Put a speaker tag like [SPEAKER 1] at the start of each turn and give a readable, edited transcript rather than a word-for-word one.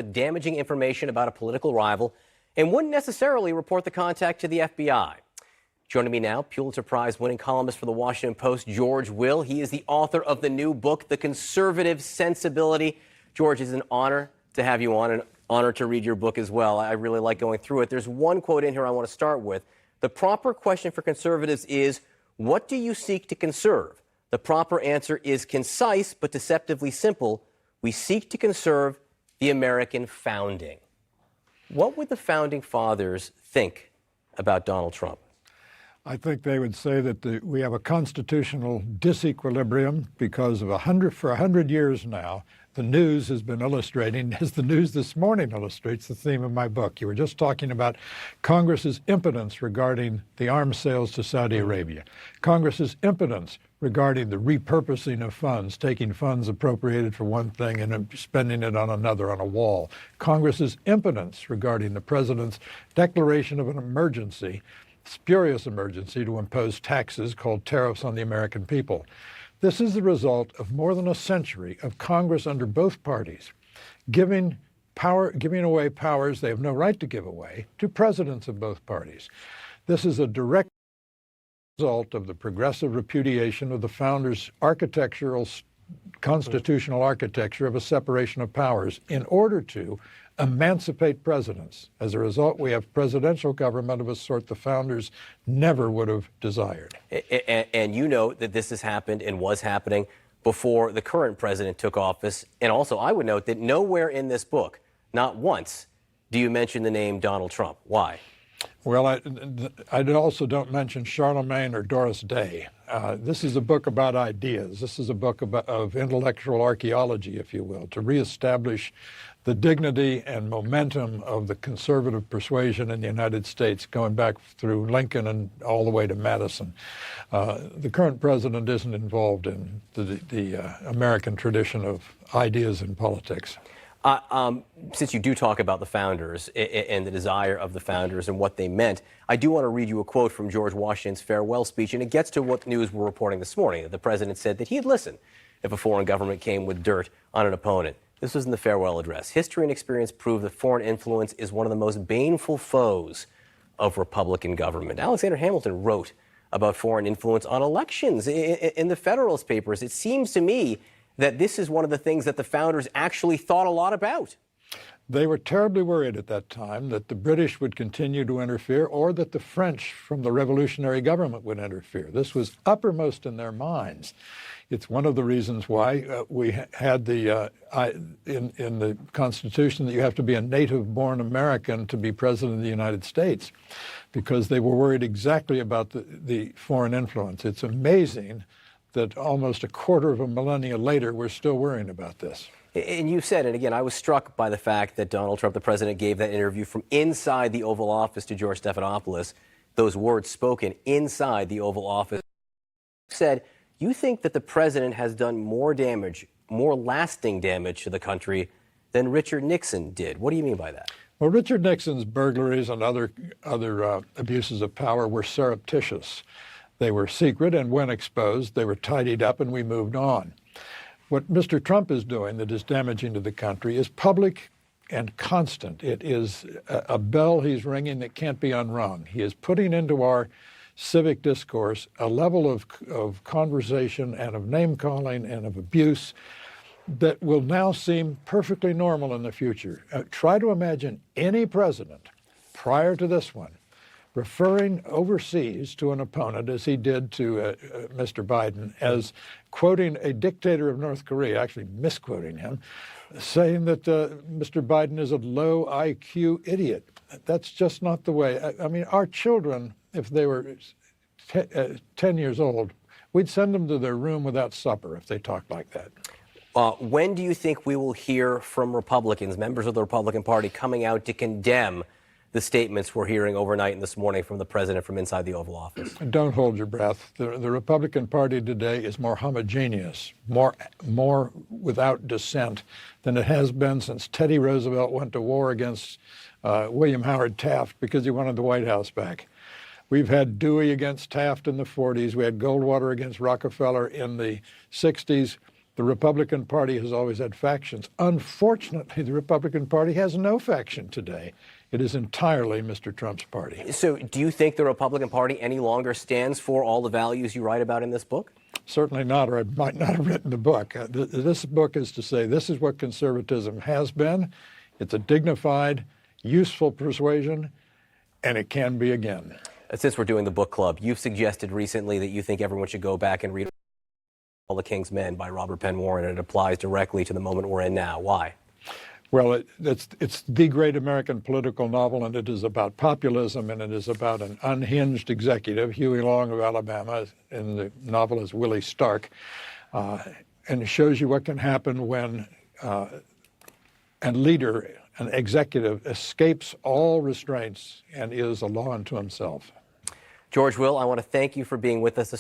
[SPEAKER 1] damaging information about a political rival and wouldn't necessarily report the contact to the FBI. Joining me now, Pulitzer Prize-winning columnist for The Washington Post, George Will. He is the author of the new book, The Conservative Sensibility. George, it's an honor to have you on, an honor to read your book as well. I really like going through it. There's one quote in here I want to start with. The proper question for conservatives is, what do you seek to conserve? The proper answer is concise but deceptively simple. We seek to conserve the American founding. What would the founding fathers think about Donald Trump?
[SPEAKER 2] I think they would say that we have a constitutional disequilibrium because for 100 years now, the news has been illustrating, as the news this morning illustrates the theme of my book. You were just talking about Congress's impotence regarding the arms sales to Saudi Arabia, Congress's impotence regarding the repurposing of funds, taking funds appropriated for one thing and spending it on another on a wall, Congress's impotence regarding the president's declaration of an emergency, spurious emergency to impose taxes called tariffs on the American people. This is the result of more than a century of Congress under both parties giving away powers they have no right to give away to presidents of both parties. This is a direct result of the progressive repudiation of the founders' constitutional architecture of a separation of powers in order to emancipate presidents. As a result, we have presidential government of a sort the founders never would have desired.
[SPEAKER 1] And you know that this has happened and was happening before the current president took office. And also, I would note that nowhere in this book, not once, do you mention the name Donald Trump. Why?
[SPEAKER 2] Well, I also don't mention Charlemagne or Doris Day. This is a book about ideas. This is a book of intellectual archaeology, if you will, to reestablish the dignity and momentum of the conservative persuasion in the United States, going back through Lincoln and all the way to Madison. The current president isn't involved in the American tradition of ideas in politics.
[SPEAKER 1] Since you do talk about the founders and the desire of the founders and what they meant, I do want to read you a quote from George Washington's farewell speech, and it gets to what news we're reporting this morning, that the president said that he'd listen if a foreign government came with dirt on an opponent. This was in the farewell address. History and experience prove that foreign influence is one of the most baneful foes of Republican government. Alexander Hamilton wrote about foreign influence on elections in the Federalist Papers. It seems to me that this is one of the things that the founders actually thought a lot about.
[SPEAKER 2] They were terribly worried at that time that the British would continue to interfere or that the French from the revolutionary government would interfere. This was uppermost in their minds. It's one of the reasons why we had in the Constitution that you have to be a native-born American to be president of the United States, because they were worried exactly about the foreign influence. It's amazing that almost a quarter of a millennia later, we're still worrying about this.
[SPEAKER 1] And you said, and again, I was struck by the fact that Donald Trump, the president, gave that interview from inside the Oval Office to George Stephanopoulos. Those words spoken inside the Oval Office. You said, you think that the president has done more damage, more lasting damage to the country than Richard Nixon did. What do you mean by that?
[SPEAKER 2] Well, Richard Nixon's burglaries and other abuses of power were surreptitious. They were secret, and when exposed, they were tidied up and we moved on. What Mr. Trump is doing that is damaging to the country is public and constant. It is a bell he's ringing that can't be unrung. He is putting into our civic discourse a level of conversation and of name-calling and of abuse that will now seem perfectly normal in the future. Try to imagine any president prior to this one referring overseas to an opponent, as he did to Mr. Biden, as quoting a dictator of North Korea, actually misquoting him, saying that Mr. Biden is a low IQ idiot. That's just not the way. I mean, our children, if they were 10 years old, we'd send them to their room without supper if they talked like that.
[SPEAKER 1] When do you think we will hear from Republicans, members of the Republican Party, coming out to condemn the statements we're hearing overnight and this morning from the president from inside the Oval Office?
[SPEAKER 2] Don't hold your breath. The Republican Party today is more homogeneous, more without dissent than it has been since Teddy Roosevelt went to war against William Howard Taft because he wanted the White House back. We've had Dewey against Taft in the 40s. We had Goldwater against Rockefeller in the 60s. The Republican Party has always had factions. Unfortunately, the Republican Party has no faction today. It is entirely Mr. Trump's party.
[SPEAKER 1] So do you think the Republican Party any longer stands for all the values you write about in this book?
[SPEAKER 2] Certainly not, or I might not have written the book. This book is to say this is what conservatism has been. It's a dignified, useful persuasion, and it can be again.
[SPEAKER 1] Since we're doing the book club, you've suggested recently that you think everyone should go back and read All the King's Men by Robert Penn Warren, and it applies directly to the moment we're in now. Why?
[SPEAKER 2] Well, it's the great American political novel, and it is about populism, and it is about an unhinged executive, Huey Long of Alabama, and the novel is Willie Stark. And it shows you what can happen when a leader, an executive, escapes all restraints and is a law unto himself.
[SPEAKER 1] George Will, I want to thank you for being with us this